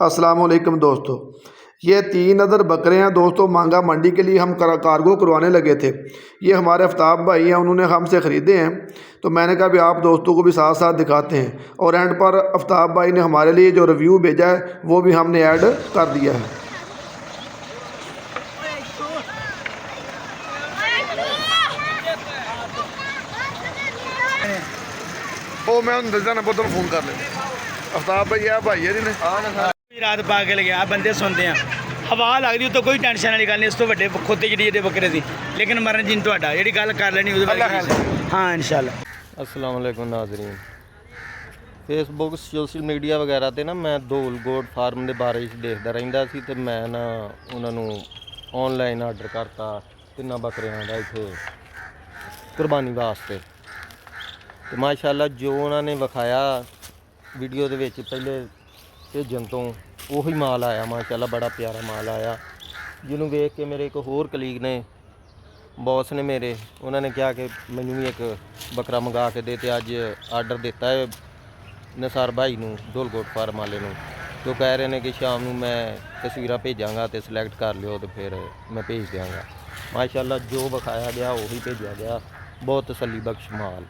अस्सलाम वालेकुम दोस्तों। ये 3 अदर बकरियां दोस्तों मांगा मंडी के लिए हम कार्गो करवाने लगे थे। ये हमारे आफ्ताब भाई हैं, उन्होंने हमसे ख़रीदे हैं। तो मैंने कहा भी आप दोस्तों को भी साथ साथ दिखाते हैं। और एंड पर आफ्ताब भाई ने हमारे लिए जो रिव्यू भेजा है वो भी हमने ऐड कर दिया है। ਉਹ ਮੈਂ ਉਹਨੂੰ ਦੱਸਦਾ ਨਾ ਬੋਤਲ ਫੋਨ ਕਰ ਲੈ आफ्ताब भाई ਆ ਭਾਈ ਇਹਦੀ ਨੇ रात पा के लगे बंदे सुनते हैं हवा लगती तो कोई टेंशन वाली गल नहीं। इस तो वड्डे खोते जी बकरे सी लेकिन मरण जिन तुहाडा जी गल कर लेनी हाँ इंशाल्लाह। अस्सलाम वालेकुम नाज़रीन। फेसबुक सोशल मीडिया वगैरह ਤੇ ਨਾ ਮੈਂ ਧੌਲ ਗੋਟ ਫਾਰਮ ਦੇ ਬਾਰੇ ਵਿੱਚ ਦੇਖਦਾ ਰਹਿੰਦਾ ਸੀ ਤੇ ਮੈਂ ਨਾ ਉਹਨਾਂ ਨੂੰ ਆਨਲਾਈਨ ਆਰਡਰ ਕਰਤਾ 3 ਬੱਕਰੀਆਂ ਦਾ ਇੱਥੇ ਕੁਰਬਾਨੀ ਵਾਸਤੇ ਤੇ ਮਾਸ਼ਾਅੱਲਾ ਜੋ ਉਹਨਾਂ ਨੇ ਵਿਖਾਇਆ ਵੀਡੀਓ ਦੇ ਵਿੱਚ ਪਹਿਲੇ ਭੇਜਣ ਤੋਂ ਉਹੀ ਮਾਲ ਆਇਆ। ਮਾਸ਼ਾਅੱਲਾ ਬੜਾ ਪਿਆਰਾ ਮਾਲ ਆਇਆ ਜਿਹਨੂੰ ਵੇਖ ਕੇ ਮੇਰੇ ਇੱਕ ਹੋਰ ਕਲੀਗ ਨੇ ਬੌਸ ਨੇ ਮੇਰੇ ਉਹਨਾਂ ਨੇ ਕਿਹਾ ਕਿ ਮੈਨੂੰ ਵੀ ਇੱਕ ਬੱਕਰਾ ਮੰਗਾ ਕੇ ਦੇ ਤੇ ਅੱਜ ਆਰਡਰ ਦਿੱਤਾ ਹੈ ਨਿਸਾਰ ਭਾਈ ਨੂੰ ਧੌਲਗੋਟ ਫਾਰਮ ਵਾਲੇ ਨੂੰ। तो कह रहे हैं कि शाम ਨੂੰ मैं तस्वीर भेजाँगा तो सिलेक्ट कर लियो तो फिर मैं भेज देंगा। माशाअल्लाह जो विखाया गया वही भेजा गया। बहुत तसल्ली बख्श माल।